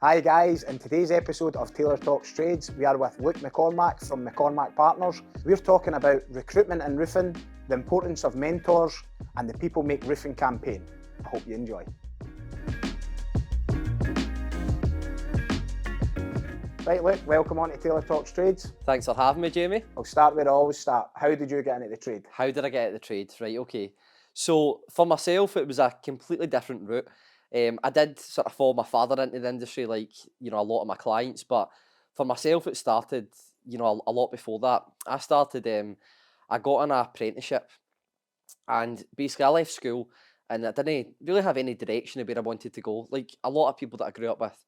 Hi guys, in today's episode of Taylor Talks Trades, we are with McCormack from McCormack Partners. We're talking about recruitment and roofing, the importance of mentors, and the People Make Roofing campaign. I hope you enjoy. Right, Luke, welcome on to Taylor Talks Trades. Thanks for having me, Jamie. I'll start where I always start. How did you get into the trade? How did I get into the trade? Right, okay. So for myself, it was a completely different route. I did sort of follow my father into the industry, like, a lot of my clients, but for myself, it started, a lot before that. I got an apprenticeship, and basically I left school and I didn't really have any direction of where I wanted to go, like a lot of people that I grew up with.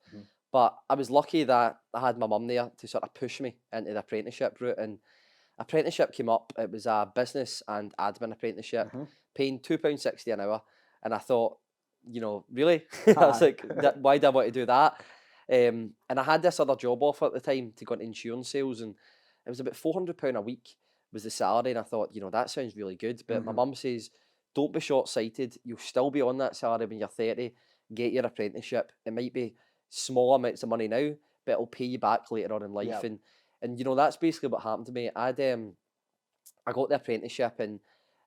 But I was lucky that I had my mum there to sort of push me into the apprenticeship route, and apprenticeship came up. It was a business and admin apprenticeship, paying £2.60 an hour, and I thought, really? I was like, why do I want to do that? And I had this other job offer at the time to go into insurance sales, and it was about £400 a week was the salary, and I thought, that sounds really good. But my mum says, don't be short-sighted. You'll still be on that salary when you're 30. Get your apprenticeship. It might be small amounts of money now, but it'll pay you back later on in life. Yep. And that's basically what happened to me. I got the apprenticeship, and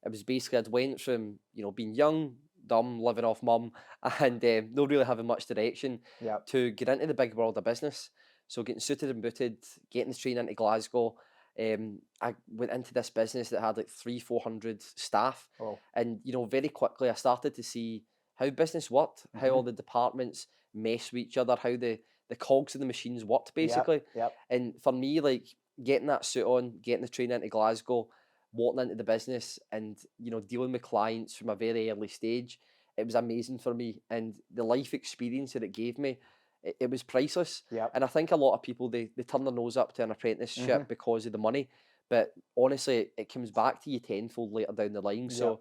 it was basically I'd went from being young, dumb, living off mum, and not really having much direction, Yep. to get into the big world of business. So getting suited and booted, getting the train into Glasgow. I went into this business that had like 300-400 staff, and very quickly I started to see how business worked, how all the departments mess with each other, how the cogs of the machines worked basically. Yep. And for me, like getting that suit on, getting the train into Glasgow, walking into the business, and dealing with clients from a very early stage, it was amazing for me, and the life experience that it gave me, it was priceless. Yep. And I think a lot of people, they turn their nose up to an apprenticeship because of the money, but honestly it comes back to you tenfold later down the line. So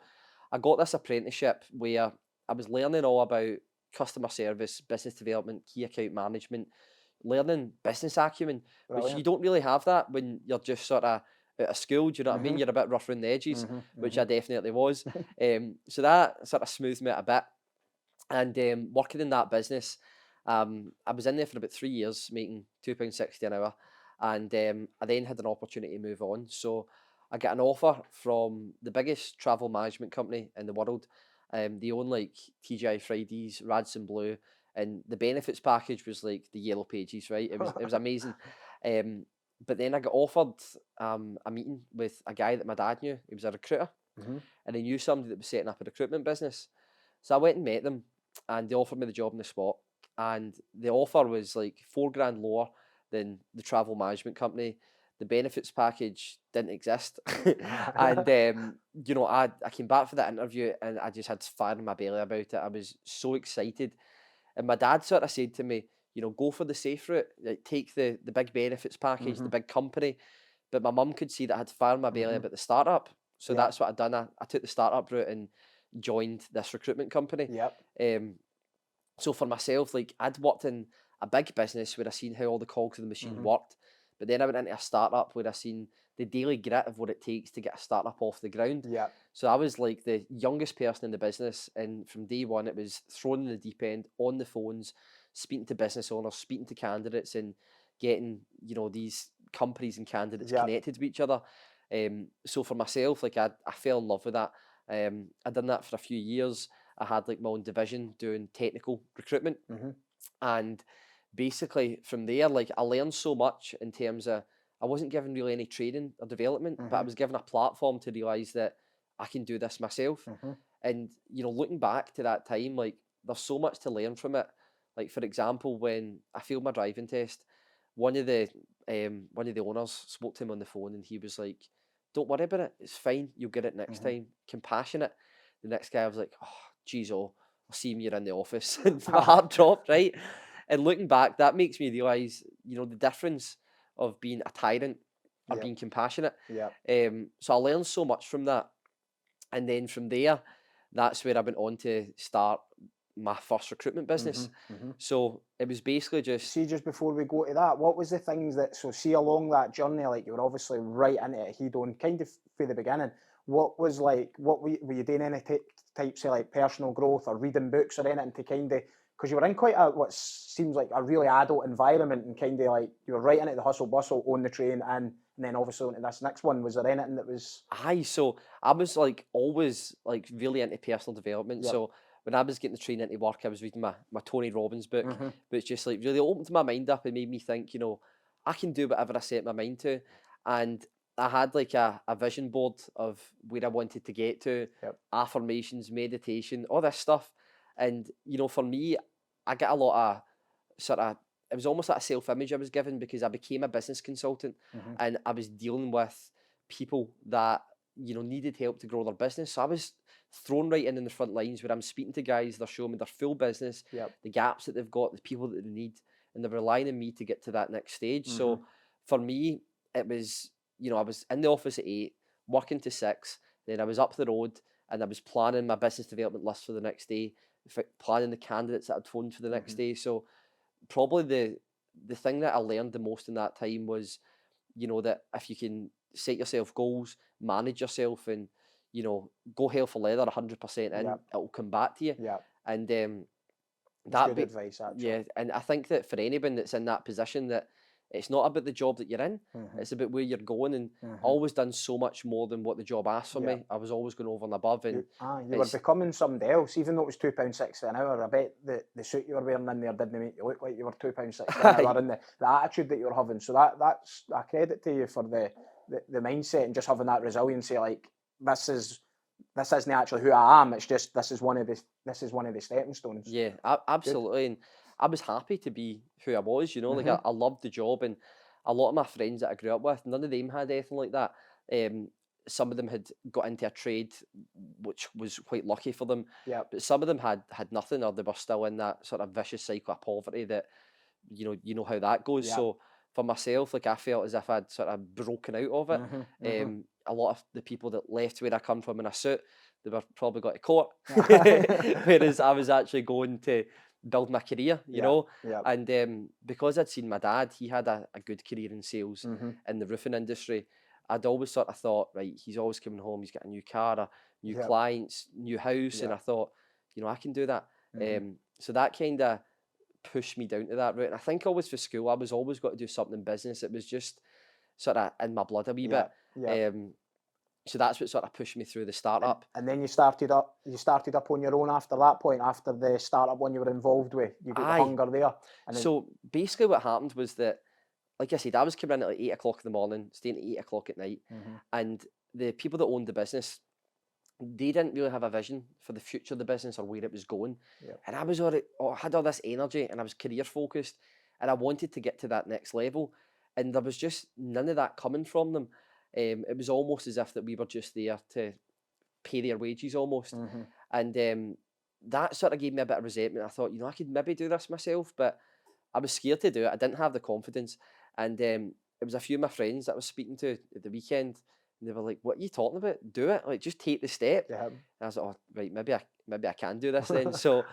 I got this apprenticeship where I was learning all about customer service, business development, key account management, learning business acumen, which you don't really have that when you're just sort of out of school. Do you know what I mean? You're a bit rough around the edges, which I definitely was. So that sort of smoothed me out a bit. And working in that business, I was in there for about 3 years, making £2.60 an hour, and I then had an opportunity to move on. So I got an offer from the biggest travel management company in the world. They own like TGI Fridays, Radisson Blue, and the benefits package was like the yellow pages, right? It was amazing. But then I got offered a meeting with a guy that my dad knew. He was a recruiter, and he knew somebody that was setting up a recruitment business. So I went and met them, and they offered me the job on the spot. And the offer was like £4,000 lower than the travel management company. The benefits package didn't exist. And I came back for that interview, and I just had fire in my belly about it. I was so excited. And my dad sort of said to me, go for the safe route, like take the big benefits package, the big company. But my mum could see that I had fire in my belly about the startup. So that's what I'd done. I took the startup route and joined this recruitment company. So for myself, like I'd worked in a big business where I seen how all the cogs of the machine worked, but then I went into a startup where I seen the daily grit of what it takes to get a startup off the ground. So I was like the youngest person in the business, and from day one it was thrown in the deep end, on the phones, speaking to business owners, speaking to candidates, and getting these companies and candidates connected with each other. So for myself, like I fell in love with that. I done that for a few years. I had like my own division doing technical recruitment, and basically from there, like I learned so much in terms of I wasn't given really any training or development, but I was given a platform to realise that I can do this myself. And looking back to that time, like there's so much to learn from it. Like for example, when I failed my driving test, one of the owners spoke to him on the phone, and he was like, "Don't worry about it. It's fine. You'll get it next time." Compassionate. The next guy was like, "Oh, geez, I'll see you in the office." And my heart dropped, right? And looking back, that makes me realise, the difference of being a tyrant or being compassionate. So I learned so much from that. And then from there, that's where I went on to start my first recruitment business. So it was basically just... See, just before we go to that, what was the things that, so see along that journey, like you were obviously right into it head on, kind of from the beginning, what was like, what were you doing any types of like personal growth or reading books or anything to kind of because you were in quite a what seems like a really adult environment, and kind of like you were right into the hustle bustle on the train, and then obviously into this next one. Was there anything that was? Aye, so I was like always like really into personal development. Yep. So when I was getting the train into work, I was reading my Tony Robbins book, Mhm. which just like really opened my mind up and made me think, I can do whatever I set my mind to. And I had like a vision board of where I wanted to get to, Yep. affirmations, meditation, all this stuff. And for me, I get a lot of sort of it was almost like a self-image I was given because I became a business consultant Mhm. and I was dealing with people that needed help to grow their business. So I was thrown right in the front lines where I'm speaking to guys, they're showing me their full business, Yep. the gaps that they've got, the people that they need, and they're relying on me to get to that next stage. Mhm. So for me, it was I was in the office at 8, working to 6, then I was up the road and I was planning my business development list for the next day, planning the candidates that I'd phoned for the next Mhm. day. So probably the thing that I learned the most in that time was, that if you can set yourself goals, manage yourself, and go hell for leather 100% in, Yep. it'll come back to you. Yep. And It's good advice, actually. yeah, and I think that for anyone that's in that position, that it's not about the job that you're in, Mhm. it's about where you're going. And I Mhm. always done so much more than what the job asked for Yeah. me. I was always going over and above, and You were it's becoming somebody else, even though it was £2.60 an hour. I bet the suit you were wearing in there didn't make you look like you were £2.60 an hour, and the attitude that you were having. So that's a credit to you for the mindset and just having that resiliency. Like this isn't actually who I am. It's just this is one of the stepping stones. Yeah, Good. absolutely. And I was happy to be who I was, like Mhm. I loved the job. And a lot of my friends that I grew up with, none of them had anything like that. Um, some of them had got into a trade, which was quite lucky for them, Yep. but some of them had nothing, or they were still in that sort of vicious cycle of poverty that you know how that goes. Yep. So for myself, like I felt as if I'd sort of broken out of it. Mhm. Mhm. A lot of the people that left where I come from in a suit, they were probably got to court, whereas I was actually going to build my career, Yep. Yep. and because I'd seen my dad, he had a good career in sales Mhm. in the roofing industry. I'd always sort of thought, right, he's always coming home, he's got a new car, new Yep. clients, new house, and I Yep. thought, I can do that. Mhm. So that kind of pushed me down to that route. And I think always for school, I was always got to do something in business. It was just sort of in my blood a wee bit. Yep. Yep. So that's what sort of pushed me through the startup. And then you started up on your own after that point, after the startup one you were involved with. You got the Aye. hunger there. And then, So basically what happened was that, like I said, I was coming in at like 8 o'clock in the morning, staying at 8 o'clock at night. Mhm. And the people that owned the business, they didn't really have a vision for the future of the business or where it was going. Yep. And I was already, I had all this energy and I was career focused and I wanted to get to that next level. And there was just none of that coming from them. It was almost as if that we were just there to pay their wages almost. Mhm. And that sort of gave me a bit of resentment. I thought, I could maybe do this myself, but I was scared to do it. I didn't have the confidence. And it was a few of my friends that I was speaking to at the weekend. And they were like, "What are you talking about? Do it! Like, just take the step." Yeah. And I was like, "Oh, right, maybe I can do this then." So,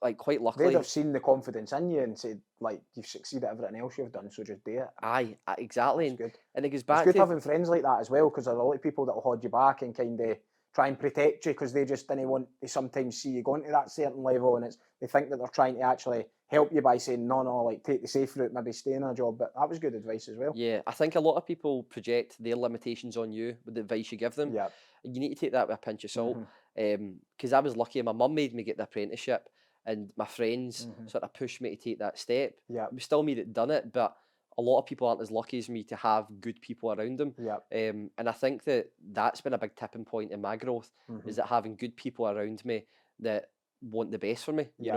like, quite They'd luckily, have seen the confidence in you and said, like, you've succeeded at everything else you've done, so just do it. exactly, That's good. and it goes It's back good to having friends like that as well, because there are a lot of people that will hold you back and kind of try and protect you because they just didn't want to sometimes see you going to that certain level, and they think that they're trying to actually help you by saying, no, like take the safe route, maybe stay in a job. But that was good advice as well. yeah. I think a lot of people project their limitations on you with the advice you give them. Yeah. And you need to take that with a pinch of salt. Mhm. Because I was lucky, my mum made me get the apprenticeship, and my friends Mhm. sort of pushed me to take that step. Yeah. It was still me that done it, but a lot of people aren't as lucky as me to have good people around them. Yeah. And I think that that's been a big tipping point in my growth, Mhm. is that having good people around me that want the best for me, Yeah.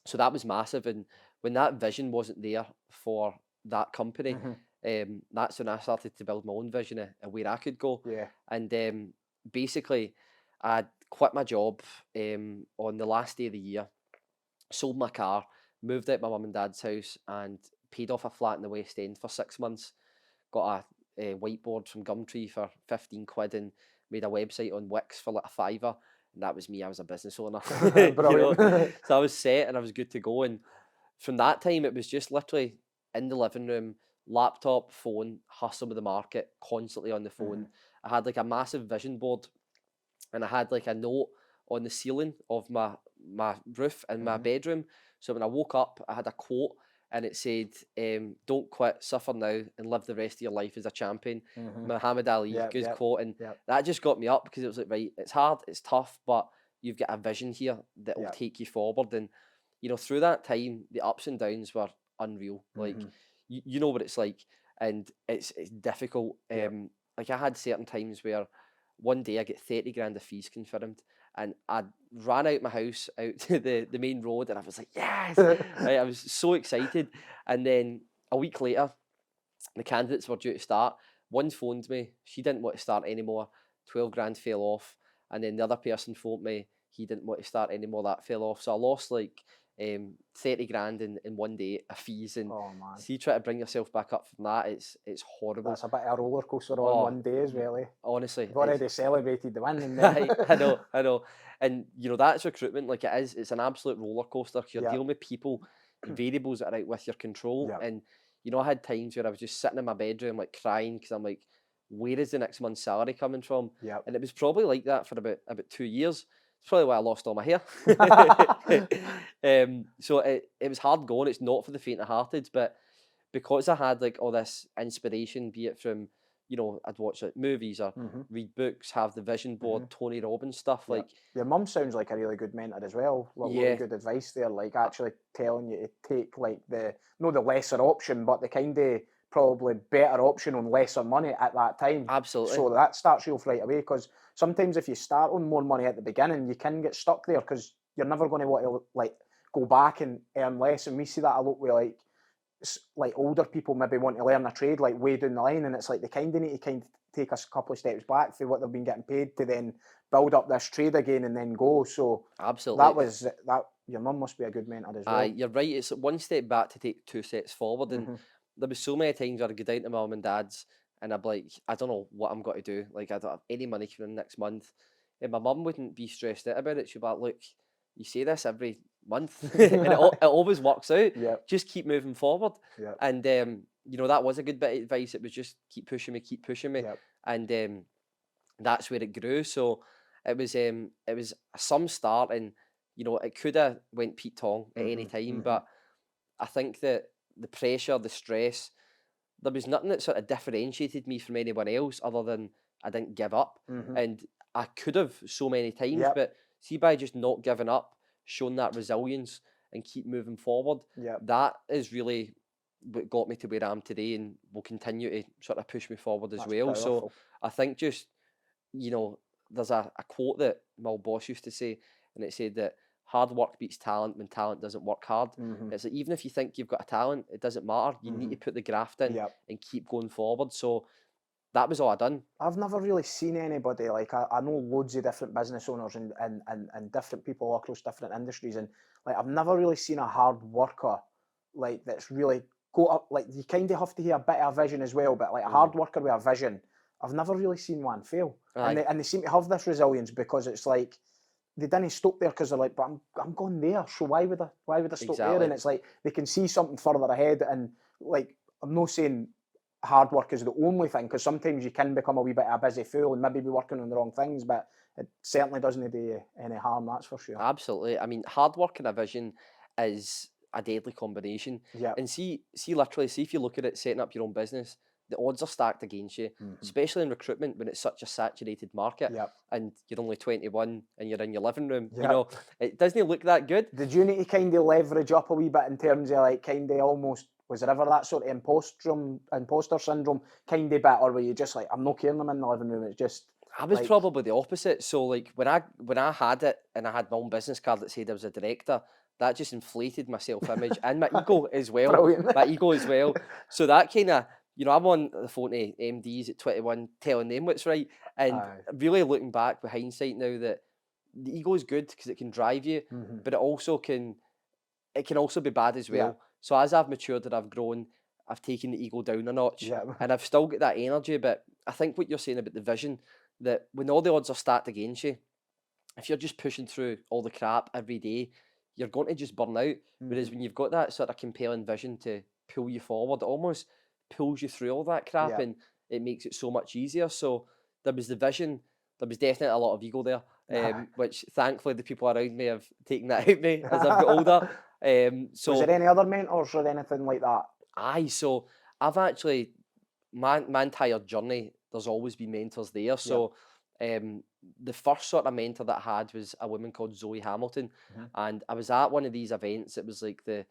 So that was massive. And when that vision wasn't there for that company, Mhm. that's when I started to build my own vision of where I could go. Yeah. And basically, I quit my job on the last day of the year, sold my car, moved out my mum and dad's house, and paid off a flat in the West End for 6 months. Got a whiteboard from Gumtree for 15 quid and made a website on Wix for like a fiver. And that was me. I was a business owner, Brilliant. So I was set and I was good to go. And from that time, it was just literally in the living room, laptop, phone, hustle with the market, constantly on the phone. Mhm. I had like a massive vision board, and I had like a note on the ceiling of my my roof in my bedroom. So when I woke up, I had a quote, and it said, "Don't quit, suffer now, and live the rest of your life as a champion." Muhammad Ali, Yep, good yep, quote, and yep. that just got me up, because it was like, right, it's hard, it's tough, but you've got a vision here that will Yep. take you forward. And through that time, the ups and downs were unreal. Like you know what it's like, and it's difficult. Yep. Like, I had certain times where one day I get 30 grand of fees confirmed, and I ran out my house out to the main road, and I was like, yes, right, I was so excited. And then a week later, the candidates were due to start. One phoned me, she didn't want to start anymore, 12 grand fell off. And then the other person phoned me, he didn't want to start anymore, that fell off. So I lost like 30 grand in one day of fees. And Oh man, see, try to bring yourself back up from that, it's horrible. that's a bit of a roller coaster on Oh, one day as well. Eh? honestly, You've already celebrated the win, and then I know. And that's recruitment. Like, it's an absolute roller coaster. You're Yep. dealing with people and variables that are out with your control. Yep. And I had times where I was just sitting in my bedroom like crying, because I'm like, where is the next month's salary coming from? Yep. And it was probably like that for about 2 years. It's probably why I lost all my hair. So it was hard going. It's not for the faint-hearted, but because I had like all this inspiration, be it from, I'd watch like movies or read books, have the vision board, Tony Robbins stuff. Yep. Like, your mum sounds like a really good mentor as well. A lot Yeah. of good advice there, like actually telling you to take like not the lesser option, but the kind of probably better option on lesser money at that time. Absolutely. So that starts you off right away, because sometimes if you start on more money at the beginning, you can get stuck there, because you're never going to want to like go back and earn less. And we see that a lot with like older people maybe want to learn a trade like way down the line, and it's like they kind of need to kind of take a couple of steps back for what they've been getting paid to then build up this trade again and then go. So Absolutely. that your mum must be a good mentor as well. You're right. It's one step back to take 2 steps forward. And there was so many times where I'd go down to my mum and dad's, and I'd be like, I don't know what I'm going to do. Like, I don't have any money coming in next month. And my mum wouldn't be stressed out about it. She'd be like, look, you say this every month, and it always works out. Yep. Just keep moving forward. Yep. And that was a good bit of advice. It was just keep pushing me. Yep. And that's where it grew. So it was some start, and it could have went Pete Tong at any time, but I think that the pressure, the stress, there was nothing that sort of differentiated me from anyone else other than I didn't give up. And I could have so many times, Yep. but see, by just not giving up, showing that resilience and keep moving forward, Yep. that is really what got me to where I am today, and will continue to sort of push me forward as That's well. So powerful. I think just, there's a quote that my old boss used to say, and it said that hard work beats talent when talent doesn't work hard. It's like, even if you think you've got a talent, it doesn't matter. You need to put the graft in Yep. and keep going forward. So that was all I done. I've never really seen anybody, like I know loads of different business owners and different people across different industries, and like I've never really seen a hard worker like that's really go up. Like, you kind of have to have a bit of a vision as well, but like a hard worker with a vision, I've never really seen one fail. Aye. And they seem to have this resilience, because it's like they didn't stop there because they're like, but I'm going there, so why would I stop there? Exactly. And it's like they can see something further ahead. And like, I'm not saying hard work is the only thing, because sometimes you can become a wee bit of a busy fool and maybe be working on the wrong things, but it certainly doesn't do you any harm, that's for sure. Absolutely. I mean, hard work and a vision is a deadly combination. Yeah. And see, literally, see if you look at it, setting up your own business, the odds are stacked against you, especially in recruitment when it's such a saturated market. Yep. And you're only 21 and you're in your living room. Yep. It doesn't look that good. Did you need to kind of leverage up a wee bit in terms of like kind of almost, was there ever that sort of imposter syndrome kind of bit, or were you just like, I'm not caring I'm in the living room, it's just... I was like... probably the opposite. So like when I had it and I had my own business card that said I was a director, that just inflated my self-image and my ego as well. Brilliant. My ego as well. So that kind of, I'm on the phone to MDs at 21 telling them what's right. And really looking back with hindsight now, that the ego is good because it can drive you, but it can also be bad as well. Yeah. So as I've matured and I've grown, I've taken the ego down a notch, Yeah. and I've still got that energy. But I think what you're saying about the vision, that when all the odds are stacked against you, if you're just pushing through all the crap every day, you're going to just burn out. Whereas when you've got that sort of compelling vision to pull you forward, it almost pulls you through all that crap, and it makes it so much easier. So there was the vision, there was definitely a lot of ego there, which thankfully the people around me have taken that out of me as I've got older. Was there any other mentors or anything like that? Aye, so I've actually, my entire journey, there's always been mentors there. So the first sort of mentor that I had was a woman called Zoe Hamilton, and I was at one of these events. It was like the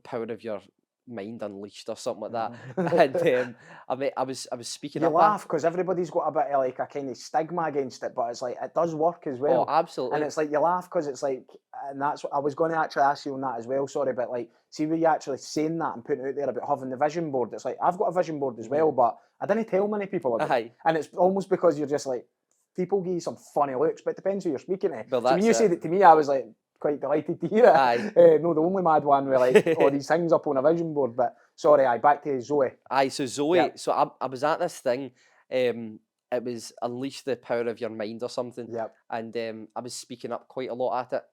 power of your mind unleashed or something like that. And I was speaking You up. laugh because everybody's got a bit of like a kind of stigma against it, but it's like it does work as well. Oh, absolutely. And it's like you laugh because it's like, and that's what I was going to actually ask you on that as well. Sorry, but like, see, were you actually saying that and putting it out there about having the vision board? It's like I've got a vision board as well, but I didn't tell many people about it. And it's almost because you're just like, people give you some funny looks, but it depends who you're speaking to. Well, so when you said it to me, I was like quite delighted to hear it. No, the only mad one with like all these things up on a vision board. But sorry, back to Zoe. So Zoe, so I was at this thing. It was Unleash the Power of Your Mind or something. And I was speaking up quite a lot at it.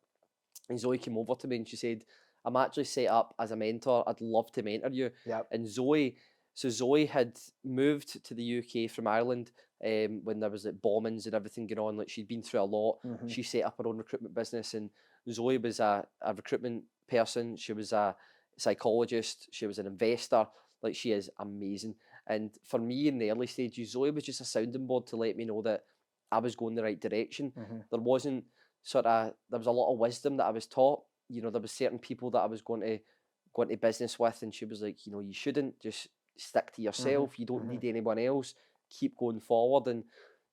And Zoe came over to me and she said, I'm actually set up as a mentor. I'd love to mentor you. And Zoe had moved to the UK from Ireland when there was like bombings and everything going on. Like she'd been through a lot. She set up her own recruitment business, and Zoe was a recruitment person. She was a psychologist. She was an investor. Like she is amazing. And for me in the early stages, Zoe was just a sounding board to let me know that I was going the right direction. There wasn't there was a lot of wisdom that I was taught. You know, there was certain people that I was going to business with, and she was like, you know, you shouldn't just stick to yourself. You don't need anyone else. Keep going forward. And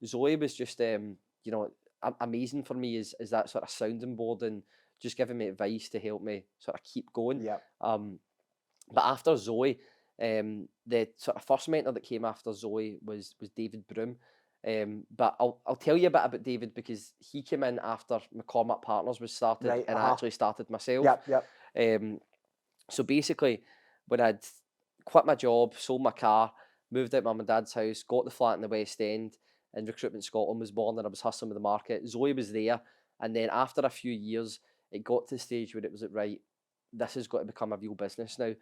Zoe was just, you know, amazing for me is that sort of sounding board and just giving me advice to help me sort of keep going. But after Zoe, the sort of first mentor that came after Zoe was David Broom. But I'll tell you a bit about David because he came in after McCormack Partners was started and I actually started myself. So basically, when I'd quit my job, sold my car, moved out mum and dad's house, got the flat in the West End, and Recruitment Scotland was born, and I was hustling with the market. Zoe was there, and then after a few years, it got to the stage where it was like, right, this has got to become a real business now.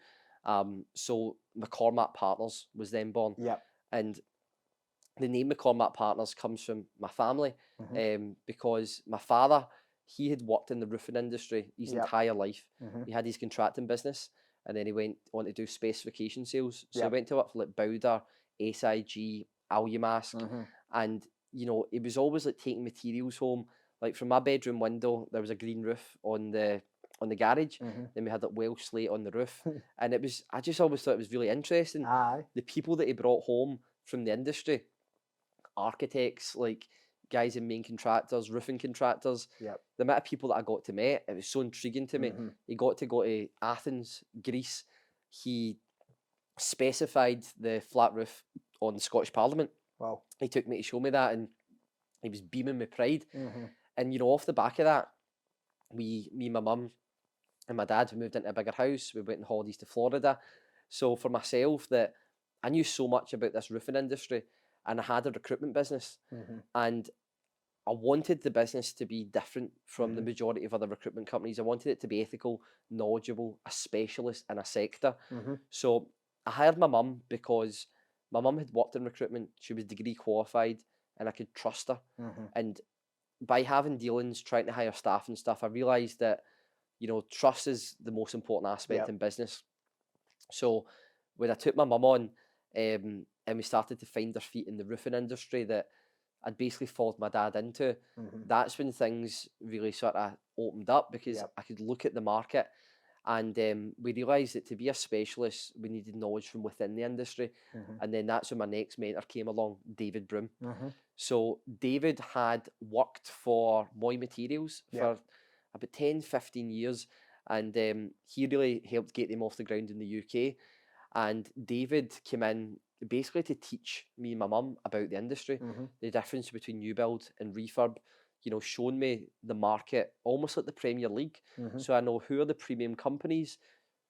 So McCormack Partners was then born. And the name McCormack Partners comes from my family, because my father, he had worked in the roofing industry his entire life. He had his contracting business, and then he went on to do specification sales. So he went to work for like Bowder, SIG, Alumask, and you know, he was always like taking materials home. Like from my bedroom window, there was a green roof on the garage. Then we had that Welsh slate on the roof, and it was, I just always thought it was really interesting. The people that he brought home from the industry, architects, like guys in main contractors, roofing contractors, the amount of people that I got to meet, it was so intriguing to me. He got to go to Athens, Greece. He specified the flat roof on the Scottish Parliament. Wow. He took me to show me that, and he was beaming with pride. And you know, off the back of that, me, my mum and my dad, we moved into a bigger house. We went on holidays to Florida. So for myself, that I knew so much about this roofing industry, and I had a recruitment business, and I wanted the business to be different from the majority of other recruitment companies. I wanted it to be ethical, knowledgeable, a specialist in a sector. So I hired my mum because my mum had worked in recruitment. She was degree qualified, and I could trust her. And by having dealings, trying to hire staff and stuff, I realised that, you know, trust is the most important aspect in business. So when I took my mum on, and we started to find our feet in the roofing industry that I'd basically followed my dad into, that's when things really sort of opened up, because I could look at the market, and we realised that to be a specialist, we needed knowledge from within the industry. And then that's when my next mentor came along, David Broom. So David had worked for Moy Materials for about 10, 15 years, and he really helped get them off the ground in the UK. And David came in basically to teach me and my mum about the industry, the difference between new build and refurb, you know, showing me the market almost like the Premier League. So I know who are the premium companies,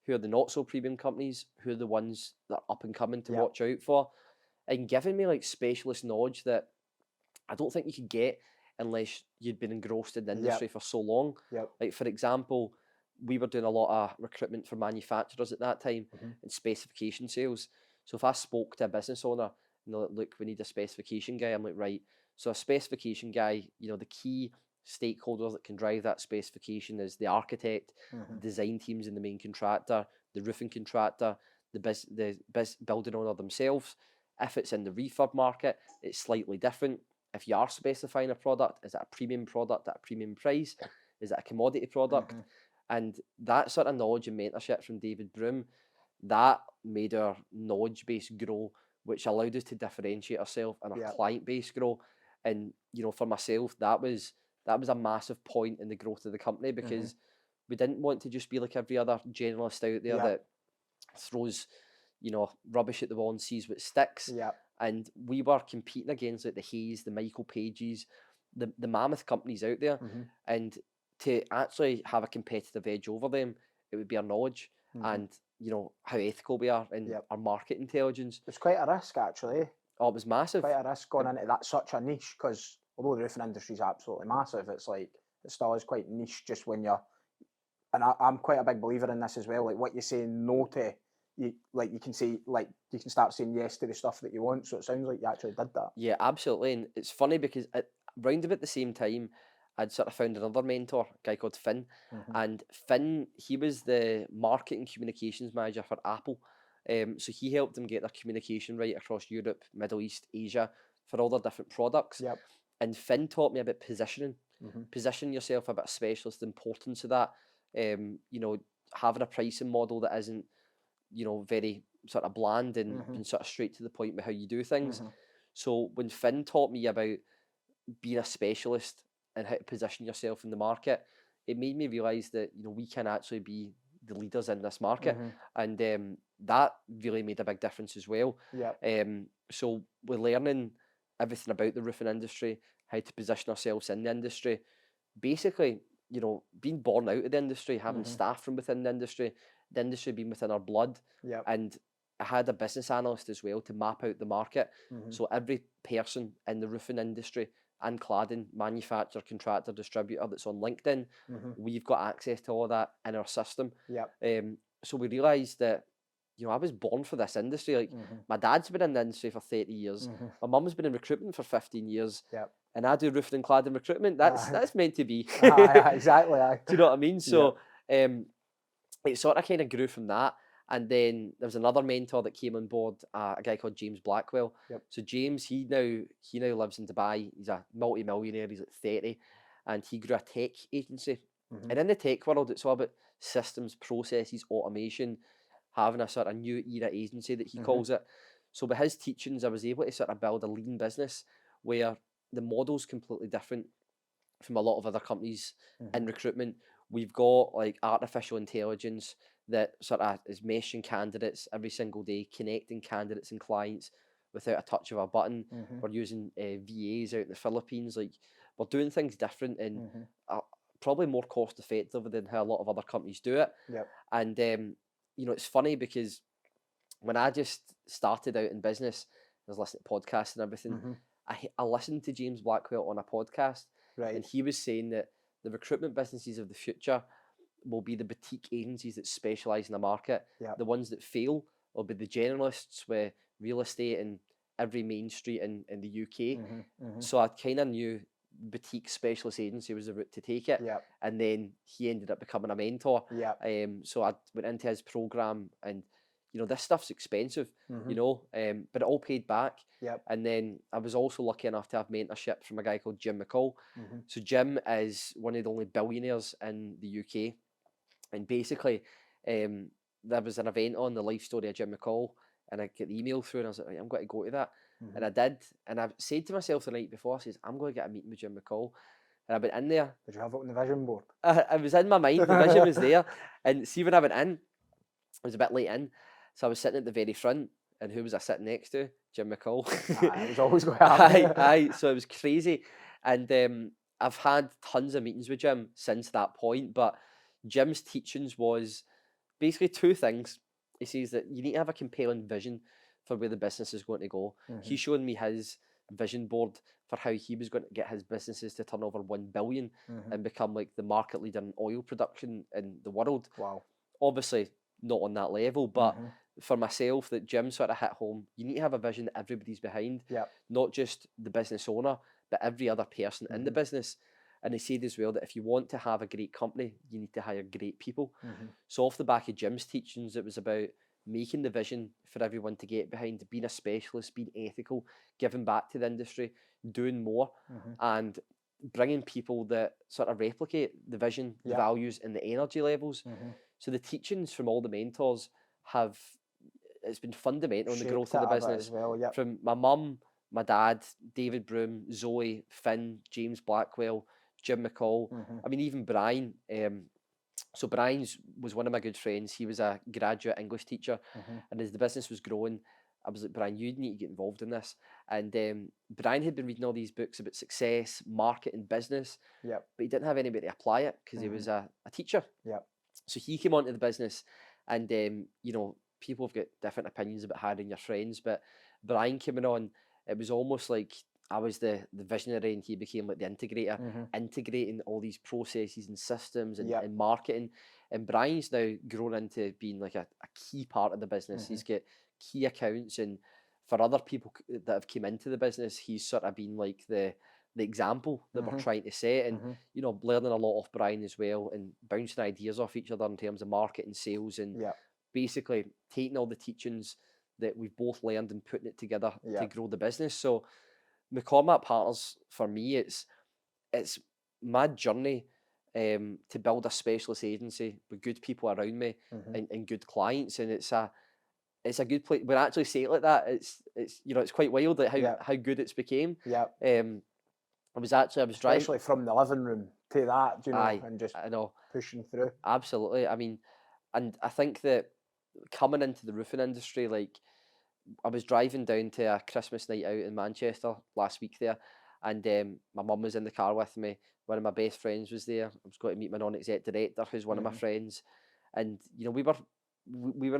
who are the not so premium companies, who are the ones that are up and coming to watch out for, and giving me like specialist knowledge that I don't think you could get unless you'd been engrossed in the industry for so long. Like for example, we were doing a lot of recruitment for manufacturers at that time and specification sales. So if I spoke to a business owner and they're like, look, we need a specification guy, I'm like, right. So a specification guy, you know, the key stakeholders that can drive that specification is the architect, the design teams and the main contractor, the roofing contractor, the building owner themselves. If it's in the refurb market, it's slightly different. If you are specifying a product, is it a premium product at a premium price? Is it a commodity product? And that sort of knowledge and mentorship from David Broom, that made our knowledge base grow, which allowed us to differentiate ourselves and our client base grow. And for myself, that was a massive point in the growth of the company, because we didn't want to just be like every other generalist out there that throws rubbish at the wall and sees what sticks. And we were competing against like the Hayes, the Michael Pages, the mammoth companies out there. And to actually have a competitive edge over them, it would be our knowledge and how ethical we are and our market intelligence. It's quite a risk, actually. Oh, it was massive. Quite a risk going into that, such a niche, because although the roofing industry is absolutely massive, it's like it still is quite niche just when you're. And I'm quite a big believer in this as well. Like what you say no to, you can say, like you can start saying yes to the stuff that you want. So it sounds like you actually did that. Yeah, absolutely. And it's funny because round about the same time, I'd sort of found another mentor, a guy called Finn. And Finn, he was the marketing communications manager for Apple. So he helped them get their communication right across Europe, Middle East, Asia, for all their different products. And Finn taught me about positioning. Position yourself, about a specialist, the importance of that. Having a pricing model that isn't, very sort of bland and sort of straight to the point with how you do things. So when Finn taught me about being a specialist and how to position yourself in the market, it made me realise that we can actually be the leaders in this market, and that really made a big difference as well. So we're learning everything about the roofing industry, how to position ourselves in the industry. Basically, being born out of the industry, having staff from within the industry being within our blood. And I had a business analyst as well to map out the market. So every person in the roofing industry and cladding, manufacturer, contractor, distributor that's on LinkedIn, we've got access to all that in our system. So we realised that, I was born for this industry. Like my dad's been in the industry for 30 years. My mum's been in recruitment for 15 years. And I do roofing and cladding recruitment. That's meant to be. Exactly. Do you know what I mean? So it sort of kind of grew from that. And then there was another mentor that came on board, a guy called James Blackwell. So James, he now lives in Dubai. He's a multi-millionaire. He's like 30, and he grew a tech agency. And in the tech world, it's all about systems, processes, automation, having a sort of new era agency that he calls it. So with his teachings, I was able to sort of build a lean business where the model's completely different from a lot of other companies in recruitment. We've got like artificial intelligence that sort of is meshing candidates every single day, connecting candidates and clients without a touch of a button. We're using VAs out in the Philippines. Like we're doing things different and probably more cost effective than how a lot of other companies do it. And it's funny because when I just started out in business, I was listening to podcasts and everything. I listened to James Blackwell on a podcast, and he was saying that the recruitment businesses of the future will be the boutique agencies that specialise in the market. The ones that fail will be the generalists with real estate in every main street in the UK. So I kind of knew boutique specialist agency was the route to take it. And then he ended up becoming a mentor. So I went into his programme, and this stuff's expensive, but it all paid back. And then I was also lucky enough to have mentorship from a guy called Jim McCall. So Jim is one of the only billionaires in the UK. And basically, there was an event on, the life story of Jim McCall, and I get the email through, and I was like, I'm going to go to that. And I did. And I said to myself the night before, I says, I'm going to get a meeting with Jim McCall. And I went in there. Did you have it on the vision board? I was in my mind, the vision was there. And see, when I went in, I was a bit late in. So I was sitting at the very front, and who was I sitting next to? Jim McCall. It was always going to happen. So it was crazy. And I've had tons of meetings with Jim since that point, but Jim's teachings was basically two things. He says that you need to have a compelling vision for where the business is going to go. He's showing me his vision board for how he was going to get his businesses to turn over 1 billion and become like the market leader in oil production in the world. Wow. Obviously not on that level, but for myself, that Jim sort of hit home. You need to have a vision that everybody's behind, not just the business owner, but every other person in the business. And they said as well that if you want to have a great company, you need to hire great people. Mm-hmm. So off the back of Jim's teachings, it was about making the vision for everyone to get behind, being a specialist, being ethical, giving back to the industry, doing more, Mm-hmm. and bringing people that sort of replicate the vision, the Yeah. values, and the energy levels. Mm-hmm. So the teachings from all the mentors have, it's been fundamental in the Shaped growth it of the a bit business. as well. Yep. From my mum, my dad, David Broom, Zoe, Finn, James Blackwell, Jim McCall. Mm-hmm. I mean, even Brian. So Brian was one of my good friends. He was a graduate English teacher, Mm-hmm. and as the business was growing, I was like, Brian, you need to get involved in this. And Brian had been reading all these books about success, marketing, business, Yep. but he didn't have anybody to apply it because he was a teacher. Yep. So he came onto the business, and you know, people have got different opinions about hiring your friends, but Brian coming on, it was almost like I was the visionary and he became like the integrator, Mm-hmm. integrating all these processes and systems and, Yep. and marketing. And Brian's now grown into being like a key part of the business. Mm-hmm. He's got key accounts, and for other people that have come into the business, he's sort of been like the example that we're Mm-hmm. trying to set. And Mm-hmm. you know, learning a lot off Brian as well, and bouncing ideas off each other in terms of marketing, sales, and Yep. basically taking all the teachings that we've both learned and putting it together to Yep. grow the business. So McCormack Partners, for me, it's my journey to build a specialist agency with good people around me, Mm-hmm. and good clients, and it's a good place. When I actually say it like that, it's you know, it's quite wild like Yep. how good it's became. Yep. I was driving. Especially from the living room to that, you know, Aye, and just I know. pushing through. Absolutely. I mean, and I think that coming into the roofing industry, like I was driving down to a Christmas night out in Manchester last week there, and my mum was in the car with me. One of my best friends was there. I was going to meet my non-exec director, who's one of my Mm-hmm. friends, and you know, we were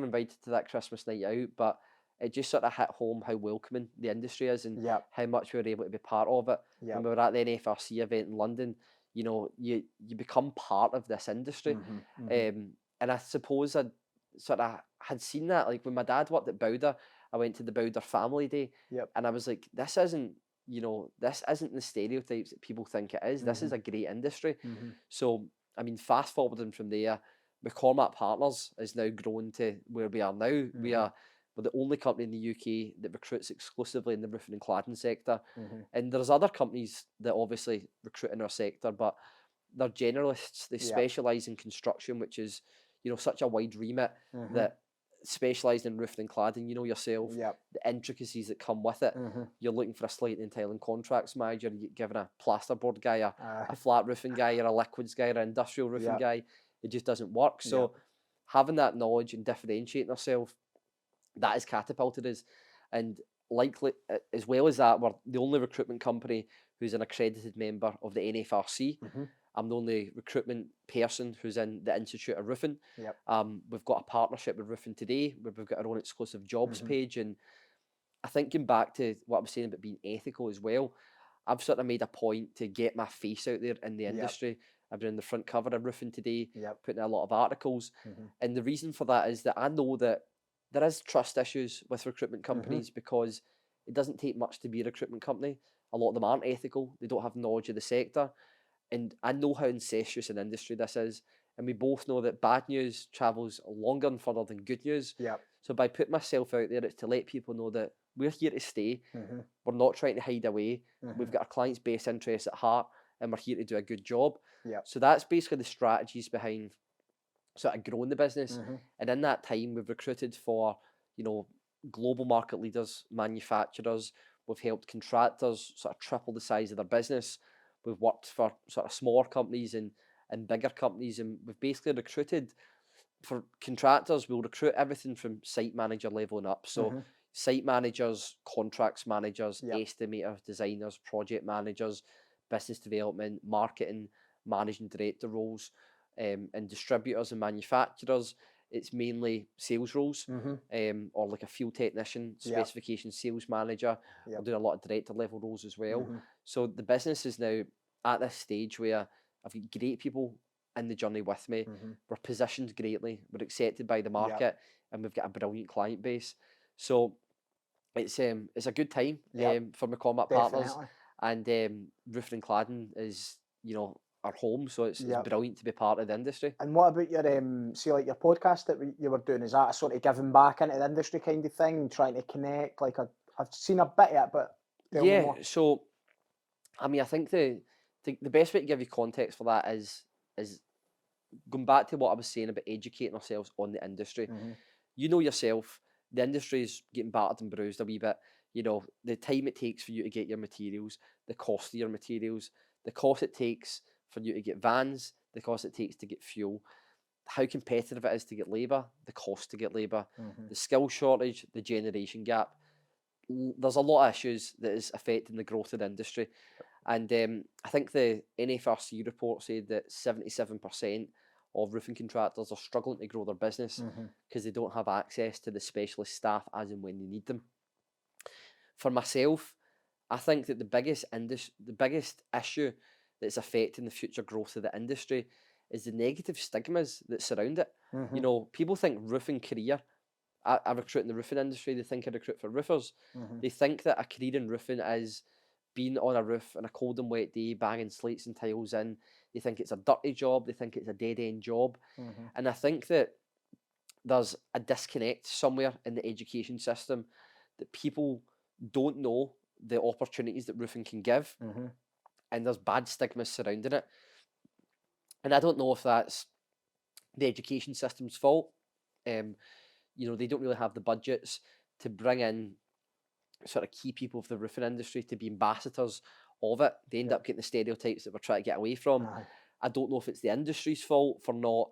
invited to that Christmas night out, but it just sort of hit home how welcoming the industry is and Yep. how much we were able to be part of it. Yep. When we were at the NFRC event in London, you know, you become part of this industry. Mm-hmm. Mm-hmm. And I suppose I sort of had seen that, like when my dad worked at Bowder, I went to the Bowder Family Day, Yep. and I was like, this isn't, you know, this isn't the stereotypes that people think it is. This is a great industry. Mm-hmm. So, I mean, fast forwarding from there, McCormack Partners is now grown to where we are now. Mm-hmm. We're the only company in the UK that recruits exclusively in the roofing and cladding sector. Mm-hmm. And there's other companies that obviously recruit in our sector, but they're generalists. They Yep. specialise in construction, which is, you know, such a wide remit Mm-hmm. that specialised in roofing and cladding, you know yourself, Yep. the intricacies that come with it. Mm-hmm. You're looking for a slate and tiling contracts manager, you get given a plasterboard guy, a Uh, flat roofing guy, or a liquids guy, or an industrial roofing Yep. guy. It just doesn't work. So Yep. having that knowledge and differentiating ourselves, that has catapulted us. And likely, as well as that, we're the only recruitment company who's an accredited member of the NFRC. Mm-hmm. I'm the only recruitment person who's in the Institute of Roofing. Yep. We've got a partnership with Roofing Today, where we've got our own exclusive jobs Mm-hmm. page. And I think going back to what I was saying about being ethical as well, I've sort of made a point to get my face out there in the Yep. industry. I've been in the front cover of Roofing Today, Yep. putting out a lot of articles. Mm-hmm. And the reason for that is that I know that there is trust issues with recruitment Mm-hmm. companies because it doesn't take much to be a recruitment company. A lot of them aren't ethical. They don't have knowledge of the sector. And I know how incestuous an industry this is. And we both know that bad news travels longer and further than good news. Yep. So by putting myself out there, it's to let people know that we're here to stay. Mm-hmm. We're not trying to hide away. Mm-hmm. We've got our clients' best interests at heart, and we're here to do a good job. Yep. So that's basically the strategies behind sort of growing the business. Mm-hmm. And in that time, we've recruited for, you know, global market leaders, manufacturers. We've helped contractors sort of triple the size of their business. We've worked for sort of smaller companies and bigger companies, and we've basically recruited for contractors. We'll recruit everything from site manager level and up. So Mm-hmm. site managers, contracts managers, Yep. estimators, designers, project managers, business development, marketing, managing director roles, and distributors and manufacturers. It's mainly sales roles, Mm-hmm. or like a field technician, Yep. specification sales manager. We're Yep. doing a lot of director level roles as well. Mm-hmm. So the business is now at this stage where I've got great people in the journey with me. Mm-hmm. We're positioned greatly. We're accepted by the Yep. market, and we've got a brilliant client base. So it's a good time Yep. for McCormack Partners, Definitely. and roofing and cladding is, our home. So it's Yep. brilliant to be part of the industry. And what about your see, like your podcast that you were doing? Is that a sort of giving back into the industry kind of thing, trying to connect? Like I've seen a bit of it, but tell me Yeah. more. So I mean, I think the best way to give you context for that is going back to what I was saying about educating ourselves on the industry. Mm-hmm. You know yourself, the industry's getting battered and bruised a wee bit. The time it takes for you to get your materials, the cost of your materials, the cost it takes for you to get vans, the cost it takes to get fuel, how competitive it is to get labour, the cost to get labour, Mm-hmm. the skill shortage, the generation gap. There's a lot of issues that is affecting the growth of the industry. And I think the NFRC report said that 77% of roofing contractors are struggling to grow their business because they don't have access to the specialist staff as and when they need them. For myself, I think that the biggest issue that's affecting the future growth of the industry is the negative stigmas that surround it. People think roofing career. I recruit in the roofing industry. They think I recruit for roofers. They think that a career in roofing is being on a roof on a cold and wet day, banging slates and tiles in. They think it's a dirty job. They think it's a dead-end job. And I think that there's a disconnect somewhere in the education system that people don't know the opportunities that roofing can give. And there's bad stigmas surrounding it. And I don't know if that's the education system's fault. They don't really have the budgets to bring in sort of key people of the roofing industry to be ambassadors of it. They end up getting the stereotypes that we're trying to get away from. I don't know if it's the industry's fault for not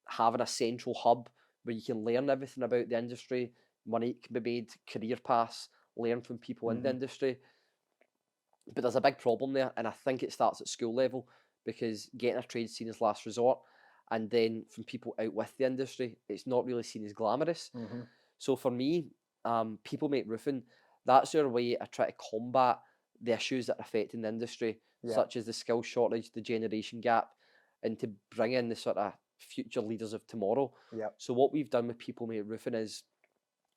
having a central hub where you can learn everything about the industry, money can be made, career paths, learn from people in the industry. But there's a big problem there, and I think it starts at school level, because getting a trade seen as last resort, and then from people out with the industry, it's not really seen as glamorous. So for me, people make roofing. That's our way I try to combat the issues that are affecting the industry, such as the skill shortage, the generation gap, and to bring in the sort of future leaders of tomorrow. So what we've done with People Make Roofing is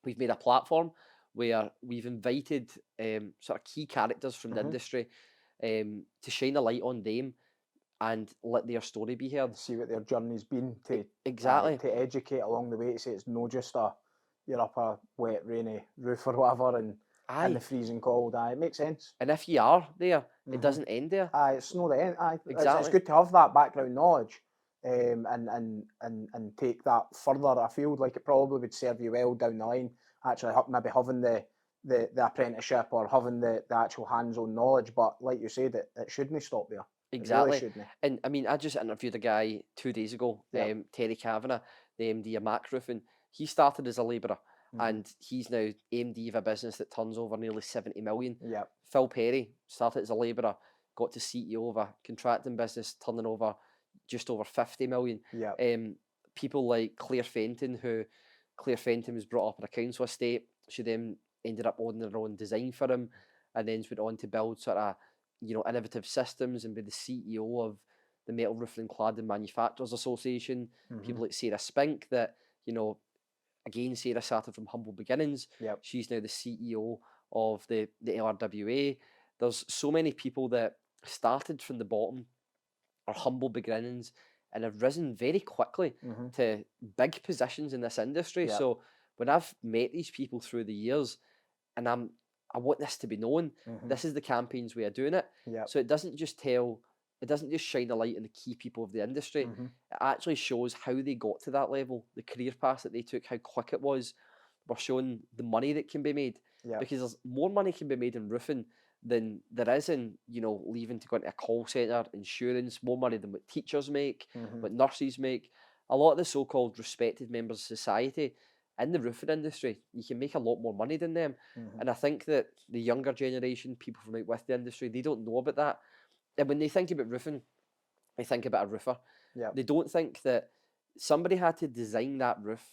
we've made a platform where we've invited sort of key characters from the industry to shine a light on them and let their story be heard. See what their journey's been to Exactly. to educate along the way, to say it's no just you're up a wet rainy roof or whatever and in the freezing cold. It makes sense. And if you are there, it doesn't end there. It's not the end. Exactly. It's good to have that background knowledge and take that further afield. Like, it probably would serve you well down the line, actually maybe having the apprenticeship or having the actual hands-on knowledge. But like you said, it shouldn't stop there. Exactly. It really shouldn't. And I mean, I just interviewed a guy 2 days ago, Terry Kavanagh, the MD of Mac Roofing. He started as a labourer and he's now MD of a business that turns over nearly 70 million. Phil Perry started as a labourer, got to CEO of a contracting business turning over just over 50 million. People like Claire Fenton was brought up in a council estate. She then ended up owning her own design firm and then went on to build sort of innovative systems and be the CEO of the Metal Roofing and Cladding Manufacturers Association. People like Sarah Spink that, again, Sarah started from humble beginnings. She's now the CEO of the LRWA. There's so many people that started from the bottom or humble beginnings and have risen very quickly to big positions in this industry. So when I've met these people through the years, and I want this to be known, this is the campaign's way of doing it. So it doesn't just shine a light on the key people of the industry. It actually shows how they got to that level, the career path that they took, how quick it was. We're showing the money that can be made, because there's more money can be made in roofing than there is in, leaving to go into a call centre, insurance, more money than what teachers make, what nurses make. A lot of the so-called respected members of society in the roofing industry, you can make a lot more money than them. And I think that the younger generation, people from out with the industry, they don't know about that. And when they think about roofing, they think about a roofer. They don't think that somebody had to design that roof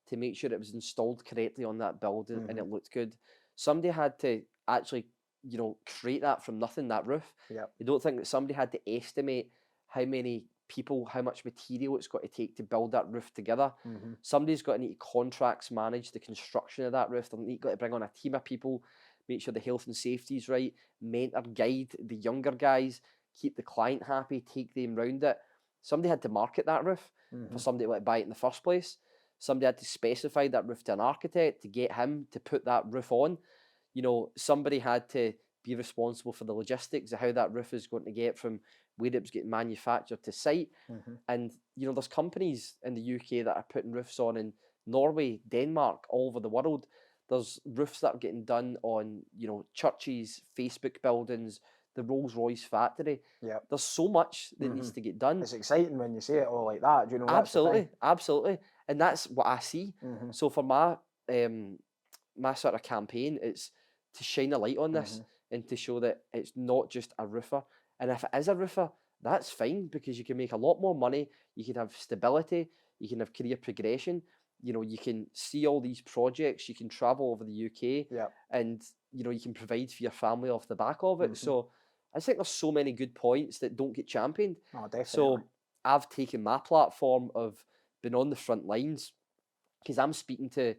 to make sure it was installed correctly on that building and it looked good. Somebody had to actually, create that from nothing, that roof. They don't think that somebody had to estimate how many people, how much material it's got to take to build that roof together. Somebody's got to need to contracts manage the construction of that roof. They've got to bring on a team of people, make sure the health and safety is right, mentor, guide the younger guys, keep the client happy, take them round it. Somebody had to market that roof for somebody to want to buy it in the first place. Somebody had to specify that roof to an architect to get him to put that roof on. You know, somebody had to be responsible for the logistics of how that roof is going to get from where it's getting manufactured to site. And, you know, there's companies in the UK that are putting roofs on in Norway, Denmark, all over the world. There's roofs that are getting done on, you know, churches, Facebook buildings, the Rolls-Royce factory. Yeah. There's so much that needs to get done. It's exciting when you see it all like that. Do you know? Absolutely, absolutely, and that's what I see. So for my my sort of campaign, it's to shine a light on this and to show that it's not just a roofer. And if it is a roofer, that's fine, because you can make a lot more money. You can have stability. You can have career progression. You know, you can see all these projects. You can travel over the UK, and you know, you can provide for your family off the back of it. So I think there's so many good points that don't get championed. Oh, definitely. So I've taken my platform of being on the front lines, because I'm speaking to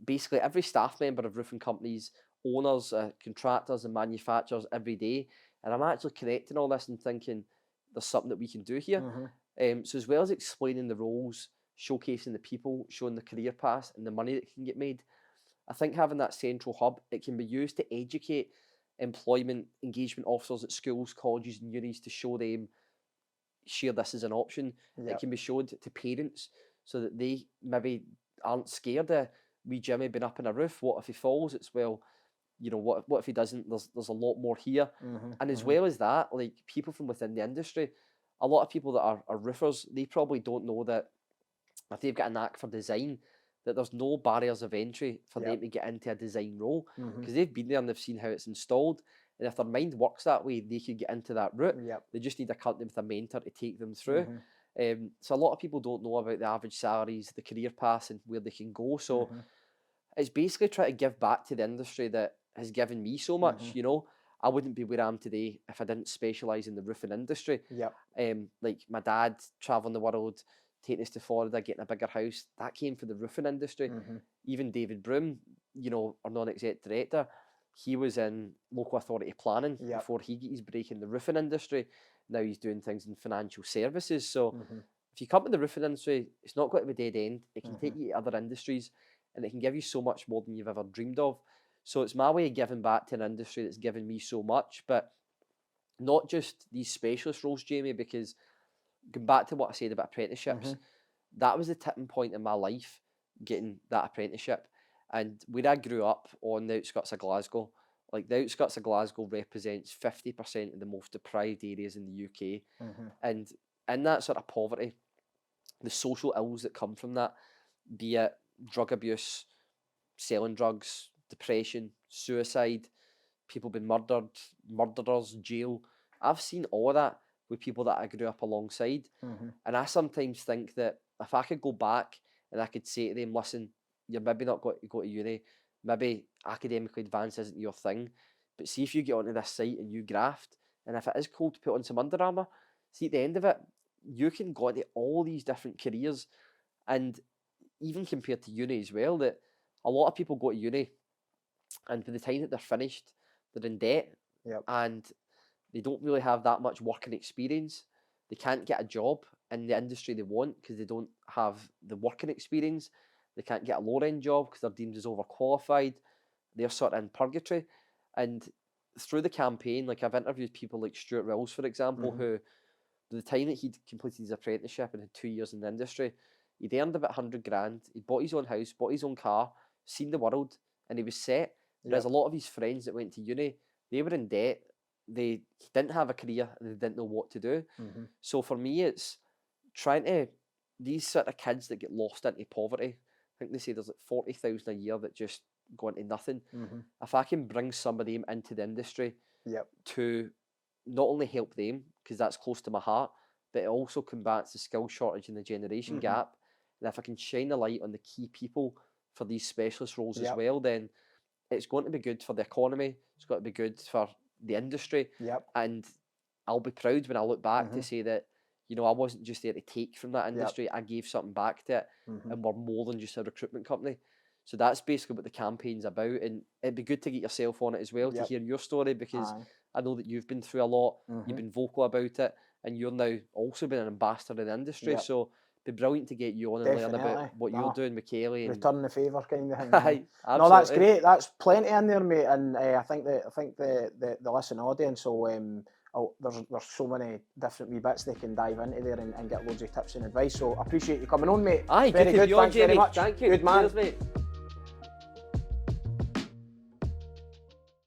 basically every staff member of roofing companies, owners, contractors and manufacturers every day. And I'm actually connecting all this and thinking there's something that we can do here. So as well as explaining the roles, showcasing the people, showing the career paths and the money that can get made, I think having that central hub, it can be used to educate employment engagement officers at schools, colleges and unis to show them, share this as an option. It can be showed to parents so that they maybe aren't scared of wee Jimmy being up in a roof. What if he falls? It's, well, you know, what if he doesn't? There's a lot more here. And as well as that, like people from within the industry, a lot of people that are roofers, they probably don't know that if they've got a knack for design, that there's no barriers of entry for them to get into a design role, because they've been there and they've seen how it's installed. And if their mind works that way, they could get into that route. They just need a company with a mentor to take them through. So a lot of people don't know about the average salaries, the career paths and where they can go. So it's basically trying to give back to the industry that has given me so much. You know, I wouldn't be where I am today if I didn't specialise in the roofing industry. Like my dad travelling the world, taking us to Florida, getting a bigger house, that came from the roofing industry. Even David Broom, you know, our non-exec director, he was in local authority planning before he got his break in the roofing industry. Now he's doing things in financial services. So if you come to the roofing industry, it's not going to be dead end. It can take you to other industries, and it can give you so much more than you've ever dreamed of. So it's my way of giving back to an industry that's given me so much, but not just these specialist roles, Jamie, because going back to what I said about apprenticeships, that was the tipping point in my life, getting that apprenticeship. And where I grew up on the outskirts of Glasgow, like the outskirts of Glasgow represents 50% of the most deprived areas in the UK. And in that sort of poverty, the social ills that come from that, be it drug abuse, selling drugs, depression, suicide, people being murdered, murderers, jail. I've seen all of that with people that I grew up alongside. And I sometimes think that if I could go back and I could say to them, listen, you're maybe not going to go to uni, maybe academically advanced isn't your thing, but see if you get onto this site and you graft, and if it is cool to put on some Under Armour, see at the end of it, you can go into all these different careers. And even compared to uni as well, that a lot of people go to uni and by the time that they're finished, they're in debt and they don't really have that much working experience. They can't get a job in the industry they want because they don't have the working experience. They can't get a lower end job because they're deemed as overqualified. They're sort of in purgatory. And through the campaign, like I've interviewed people like Stuart Wills, for example, who by the time that he'd completed his apprenticeship and had 2 years in the industry, he'd earned about 100 grand. He'd bought his own house, bought his own car, seen the world, and he was set. Whereas a lot of his friends that went to uni, they were in debt. They didn't have a career and they didn't know what to do. So for me, it's trying to, these sort of kids that get lost into poverty, I think they say there's like 40,000 a year that just go into nothing. If I can bring some of them into the industry to not only help them, because that's close to my heart, but it also combats the skill shortage and the generation gap. And if I can shine a light on the key people for these specialist roles as well, then it's going to be good for the economy. It's got to be good for the industry. And I'll be proud when I look back to say that, you know, I wasn't just there to take from that industry. I gave something back to it, and we're more than just a recruitment company. So that's basically what the campaign's about, and it'd be good to get yourself on it as well to hear your story, because I know that you've been through a lot, you've been vocal about it, and you're now also been an ambassador in the industry. So it'd be brilliant to get you on and learn about what you're doing with Kelly. And return the favour kind of thing. No, that's great. That's plenty in there, mate. And I think the listening audience will. There's so many different wee bits they can dive into there and get loads of tips and advice. So I appreciate you coming on, mate. Aye, very good. Thanks very much. Thank you. Good man. Cheers, mate.